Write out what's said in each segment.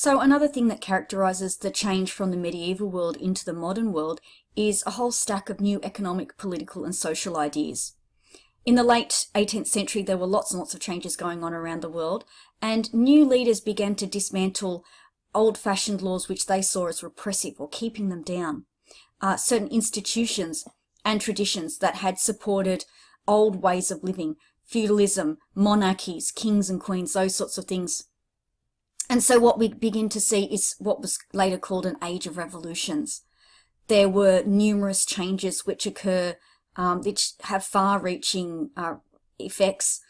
So another thing that characterises the change from the medieval world into the modern world is a whole stack of new economic, political and social ideas. In the late 18th century, there were lots and lots of changes going on around the world, and new leaders began to dismantle old-fashioned laws which they saw as repressive or keeping them down. Certain institutions and traditions that had supported old ways of living, feudalism, monarchies, kings and queens, those sorts of things. And so what we begin to see is what was later called an age of revolutions. There were numerous changes which occur, which have far-reaching effects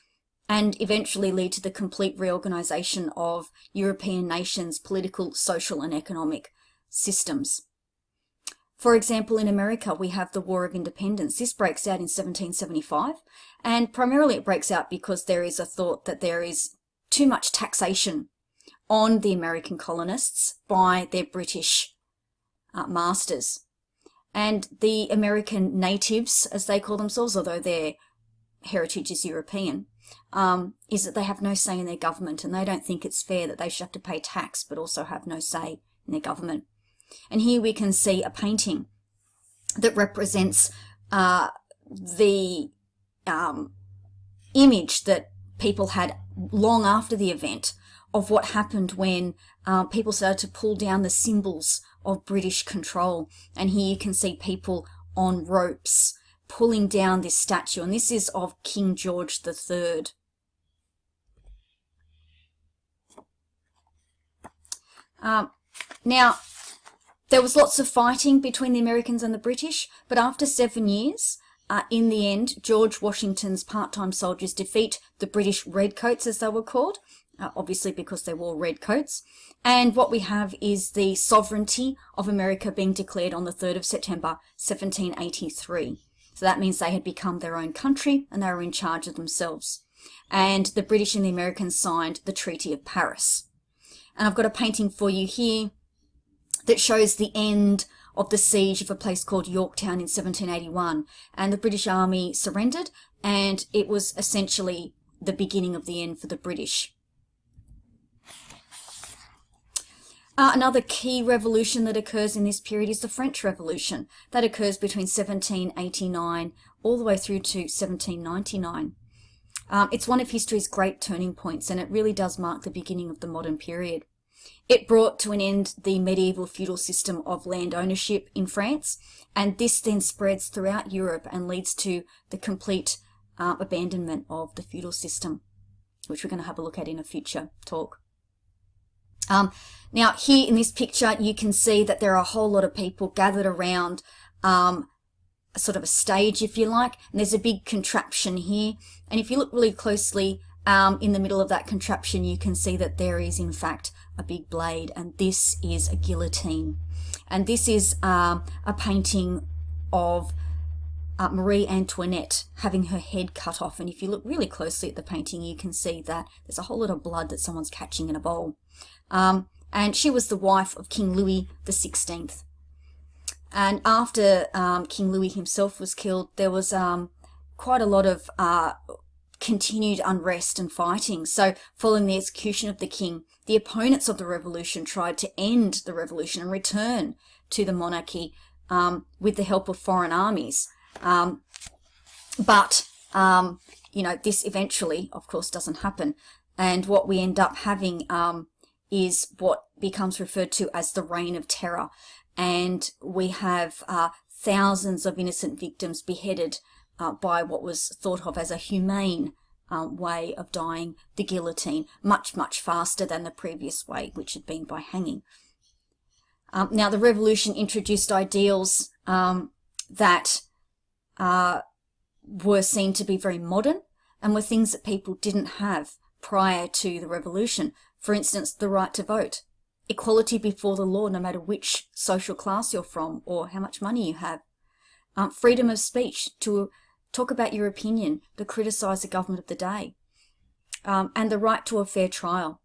and eventually lead to the complete reorganisation of European nations' political, social and economic systems. For example, in America, we have the War of Independence. This breaks out in 1775, and primarily it breaks out because there is a thought that there is too much taxation on the American colonists by their British masters. And the American natives, as they call themselves, although their heritage is European, is that they have no say in their government, and they don't think it's fair that they should have to pay tax but also have no say in their government. And here we can see a painting that represents the image that people had long after the event of what happened when people started to pull down the symbols of British control. And here you can see people on ropes pulling down this statue, and this is of King George III. Now, there was lots of fighting between the Americans and the British, but after 7 years, in the end, George Washington's part-time soldiers defeat the British Redcoats, as they were called, obviously because they wore red coats. And what we have is the sovereignty of America being declared on the 3rd of September, 1783. So that means they had become their own country and they were in charge of themselves. And the British and the Americans signed the Treaty of Paris. And I've got a painting for you here that shows the end of the siege of a place called Yorktown in 1781. And the British Army surrendered, and it was essentially the beginning of the end for the British. Another key revolution that occurs in this period is the French Revolution. That occurs between 1789 all the way through to 1799. It's one of history's great turning points, and it really does mark the beginning of the modern period. It brought to an end the medieval feudal system of land ownership in France, and this then spreads throughout Europe and leads to the complete abandonment of the feudal system, which we're going to have a look at in a future talk. Now, here in this picture, you can see that there are a whole lot of people gathered around sort of a stage, if you like, and there's a big contraption here. And if you look really closely in the middle of that contraption, you can see that there is, in fact, a big blade, and this is a guillotine. And this is a painting of Marie Antoinette having her head cut off. And if you look really closely at the painting, you can see that there's a whole lot of blood that someone's catching in a bowl. And she was the wife of King Louis XVI. And after King Louis himself was killed, there was quite a lot of continued unrest and fighting. So following the execution of the king, the opponents of the revolution tried to end the revolution and return to the monarchy with the help of foreign armies. But you know, this eventually, of course, doesn't happen. And what we end up having is what becomes referred to as the Reign of Terror. And we have thousands of innocent victims beheaded by what was thought of as a humane way of dying, the guillotine, much, much faster than the previous way, which had been by hanging. Now, the revolution introduced ideals that were seen to be very modern and were things that people didn't have prior to the revolution. For instance, the right to vote, equality before the law, no matter which social class you're from or how much money you have, freedom of speech to talk about your opinion, to criticise the government of the day, and the right to a fair trial.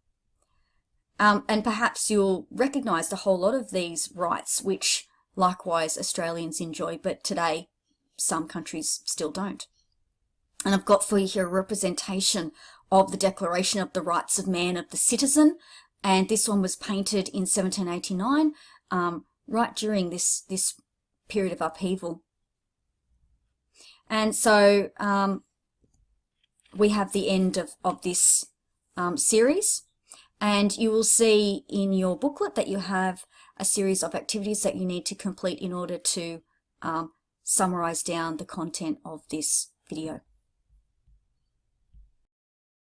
And perhaps you'll recognise a whole lot of these rights, which likewise Australians enjoy, but today some countries still don't. And I've got for you here a representation of the Declaration of the Rights of Man of the Citizen, and this one was painted in 1789, right during this period of upheaval. And so we have the end of this series, and you will see in your booklet that you have a series of activities that you need to complete in order to summarize down the content of this video.